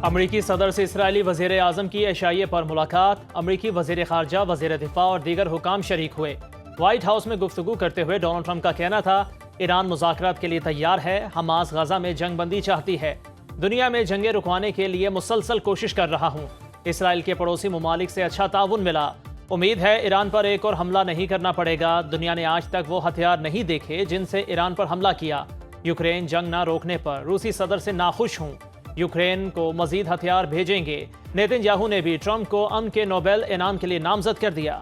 अमरीकी सदर से इसराइली वज़ीर आज़म की एशिया पर मुलाकात। अमरीकी वज़ीर ख़ारजा, वज़ीर दिफ़ा और दीगर हुकाम शरीक हुए। व्हाइट हाउस में गुफ्तगू करते हुए डोनाल्ड ट्रंप का कहना था, ईरान मुज़ाकरात के लिए तैयार है, हमास गजा में जंग बंदी चाहती है, दुनिया में जंगें रुकवाने के लिए मुसलसल कोशिश कर रहा हूँ। इसराइल के पड़ोसी ममालिक से अच्छा ताउन मिला। उम्मीद है ईरान पर एक और हमला नहीं करना पड़ेगा। दुनिया ने आज तक वो हथियार नहीं देखे जिनसे ईरान पर हमला किया। यूक्रेन जंग न रोकने पर रूसी सदर से नाखुश हूँ, यूक्रेन को मजीद हथियार भेजेंगे। नेतन्याहू ने भी ट्रंप को अमन के नोबेल इनाम के लिए नामजद कर दिया।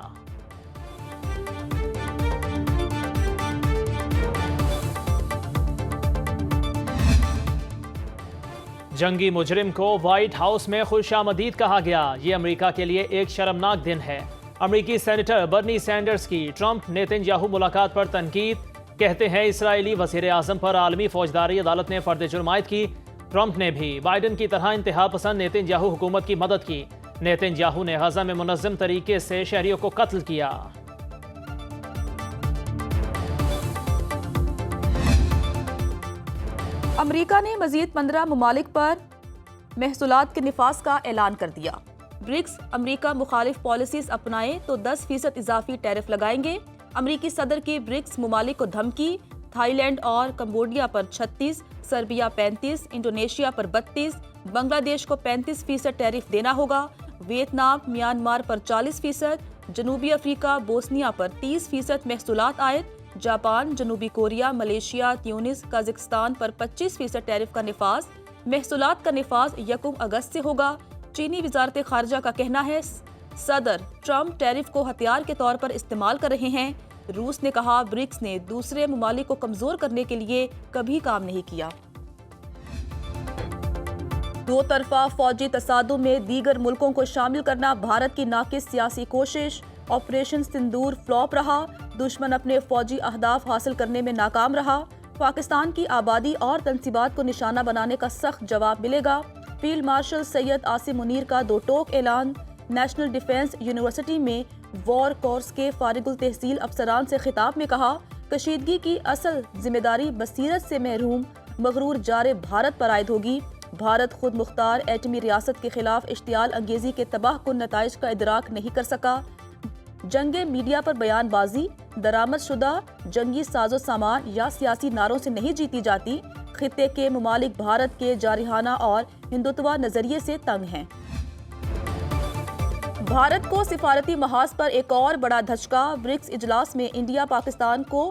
जंगी मुजरिम को व्हाइट हाउस में खुशामदीद कहा गया। ये अमेरिका के लिए एक शर्मनाक दिन है। अमेरिकी सेनेटर बर्नी सैंडर्स की ट्रंप नेतन्याहू मुलाकात पर तनकीद। कहते हैं इसराइली वज़ीर आज़म पर आलमी फौजदारी अदालत ने फर्द जुर्म आयद की। ट्रंप ने भी बाइडन की तरह इंतहा पसंद नेतन्याहू हुकूमत की मदद की। नेतन्याहू ने गजा में मुनज़्ज़म तरीके से शहरियों को कत्ल किया। अमेरिका ने मजीद 15 ममालिक पर महसूलात के निफाज का ऐलान कर दिया। ब्रिक्स अमेरिका मुखालिफ पॉलिसीज अपनाए तो 10% इजाफी टैरिफ लगाएंगे। अमेरिकी सदर की ब्रिक्स ममालिक को धमकी। थाईलैंड और कंबोडिया पर 36, सर्बिया 35, इंडोनेशिया पर 32, बांग्लादेश को 35% टैरिफ देना होगा। वियतनाम, म्यांमार पर 40%, जनूबी अफ्रीका, बोस्निया पर 30% महसूलात आयद। जापान, जनूबी कोरिया, मलेशिया, ट्यूनिस, कजाकिस्तान पर 25% टैरिफ का निफाज। महसूलात का निफाज 1 अगस्त से होगा। चीनी वजारत खारजा का कहना है, सदर ट्रंप टैरिफ को हथियार के तौर पर इस्तेमाल कर रहे हैं। रूस ने कहा, ब्रिक्स ने दूसरे ममालिक को कमजोर करने के लिए कभी काम नहीं किया। दो तरफा फौजी तसादुम में दीगर मुल्कों को शामिल करना भारत की नाकिस सियासी कोशिश। ऑपरेशन सिंदूर फ्लॉप रहा। दुश्मन अपने फौजी अहदाफ हासिल करने में नाकाम रहा। पाकिस्तान की आबादी और तनसीबात को निशाना बनाने का सख्त जवाब मिलेगा। फील्ड मार्शल सैयद आसिम मुनीर का 2 टोक ऐलान। नेशनल डिफेंस यूनिवर्सिटी में वॉर कोर्स के फारिगुल तहसील अफसरान से खिताब में कहा, कशीदगी की असल जिम्मेदारी बसीरत से महरूम मगरूर जारे भारत पर आयद होगी। भारत खुद मुख्तार एटमी रियासत के खिलाफ इश्तियाल अंगेजी के तबाहकुन नताइज का इदराक नहीं कर सका। जंगे मीडिया पर बयानबाजी, दरामद शुदा जंगी साजो सामान या सियासी नारों से नहीं जीती जाती। खित्ते के ममालिक भारत के जारिहाना और हिंदुत्वा नजरिए से तंग हैं। भारत को सिफारती महाज पर एक और बड़ा धचका। ब्रिक्स इजलास में इंडिया पाकिस्तान को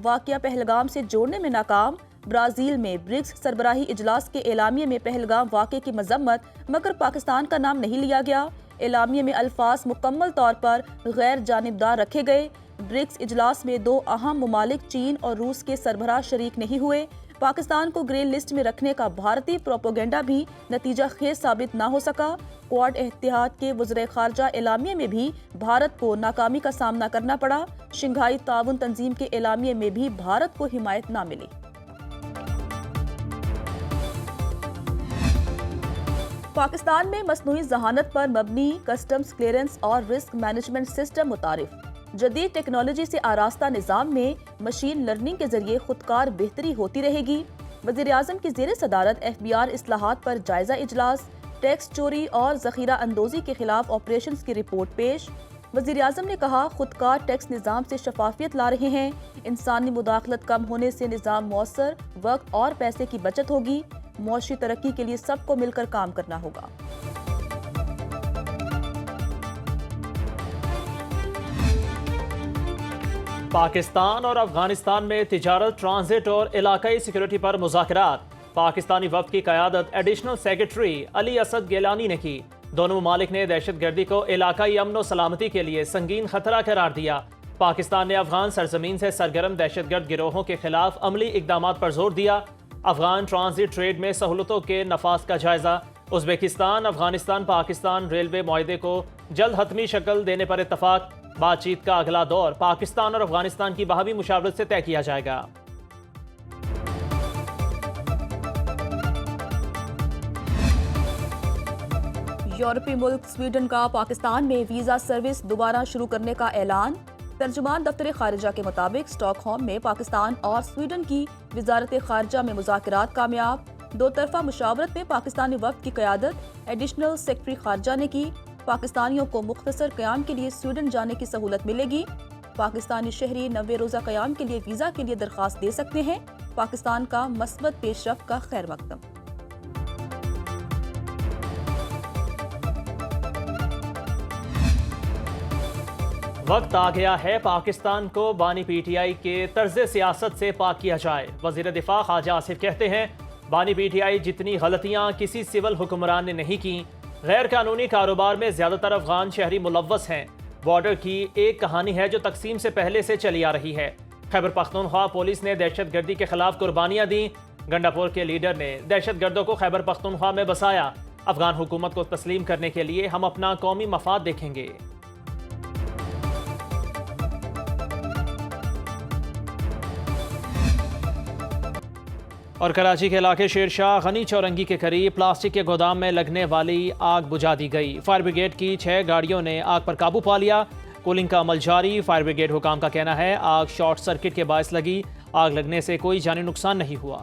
वाकया पहलगाम से जोड़ने में नाकाम। ब्राजील में ब्रिक्स सरबराही इजलास के एलामिये में पहलगाम वाक़े की मजम्मत, मगर पाकिस्तान का नाम नहीं लिया गया। एलामिये में अल्फाज मुकम्मल तौर पर गैर जानिबदार रखे गए। ब्रिक्स इजलास में 2 अहम ममालिक चीन और रूस के सरबराह शरीक नहीं हुए। पाकिस्तान को ग्रे लिस्ट में रखने का भारतीय प्रोपोगेंडा भी नतीजा खेज साबित ना हो सका। क्वाड इत्तेहाद के वज़ीर ख़ारजा एलामिये में भी भारत को नाकामी का सामना करना पड़ा। शंघाई ताउन तंजीम के एलामिये में भी भारत को हिमायत ना मिली। पाकिस्तान में मसनूई जहानत पर मबनी कस्टम्स क्लियरेंस और रिस्क मैनेजमेंट सिस्टम मुतारिफ। जदीद टेक्नोलॉजी से आरास्ता निज़ाम में मशीन लर्निंग के जरिए खुदकार बेहतरी होती रहेगी। वज़ीर आज़म की ज़ेर सदारत FBR इस्लाहात पर जायजा इजलास। टैक्स चोरी और ज़ख़ीरा अंदोज़ी के खिलाफ ऑपरेशन की रिपोर्ट पेश। वज़ीर आज़म ने कहा, खुदकार टैक्स निज़ाम से शफाफियत ला रहे हैं। इंसानी मुदाखलत कम होने से निज़ाम मौसर, वक्त और पैसे की बचत होगी। मुआशी तरक्की के लिए सबको मिलकर काम करना होगा। पाकिस्तान और अफगानिस्तान में तिजारत, ट्रांजिट और इलाकाई सिक्योरिटी पर मुज़ाकरात। पाकिस्तानी वफ़द की क़यादत additional secretary Ali Asad Gilani ने की। दोनों ममालिक ने दहशतगर्दी को इलाकाई अमन और सलामती के लिए संगीन खतरा करार दिया। पाकिस्तान ने अफगान सरजमीन से सरगर्म दहशतगर्द गिरोहों के खिलाफ अमली इकदाम पर जोर दिया। अफगान ट्रांजिट ट्रेड में सहूलतों के नफाज का जायजा। उज़्बेकिस्तान, अफगानिस्तान पाकिस्तान रेलवे मुआहदे को जल्द हतमी शक्ल देने पर इत्तफाक। बातचीत का अगला दौर पाकिस्तान और अफगानिस्तान की बाहमी मुशावरत से तय किया जाएगा। यूरोपीय मुल्क स्वीडन का पाकिस्तान में वीजा सर्विस दोबारा शुरू करने का ऐलान। तर्जुमान दफ्तर खारिजा के मुताबिक स्टॉकहोम में पाकिस्तान और स्वीडन की वजारत खारिजा में मुज़ाकरात कामयाब। दो तरफा मुशावरत में पाकिस्तानी वफ्द की क़यादत एडिशनल सेक्रेटरी खारजा ने की। पाकिस्तानियों को मुख्तसर क़याम के लिए स्वीडन जाने की सहूलत मिलेगी। पाकिस्तानी शहरी 90 रोज़ा क़याम के लिए वीज़ा के लिए दरख्वास्त दे सकते हैं। पाकिस्तान का मस्बत पेशरफ का खैर मकदम। वक्त आ गया है पाकिस्तान को बानी पीटीआई के तर्ज सियासत से पाक किया जाए। वज़ीर दिफा ख्वाजा आसिफ कहते हैं, बानी पीटीआई जितनी गलतियां किसी सिविल हुक्मरान ने नहीं की। गैर कानूनी कारोबार में ज़्यादातर अफगान शहरी मुलव्वस हैं। बॉर्डर की एक कहानी है जो तकसीम से पहले से चली आ रही है। खैबर पख्तूनख्वा पुलिस ने दहशतगर्दी के खिलाफ कुर्बानियां दी। गंडापुर के लीडर ने दहशतगर्दों को खैबर पख्तूनख्वा में बसाया। अफगान हुकूमत को तस्लीम करने के लिए हम अपना कौमी मफाद देखेंगे। और कराची के इलाके शेरशाह गनी चौरंगी के करीब प्लास्टिक के गोदाम में लगने वाली आग बुझा दी गई। फायर ब्रिगेड की 6 गाड़ियों ने आग पर काबू पा लिया। कूलिंग का अमल जारी। फायर ब्रिगेड हुकाम का कहना है आग शॉर्ट सर्किट के बायस लगी। आग लगने से कोई जानी नुकसान नहीं हुआ।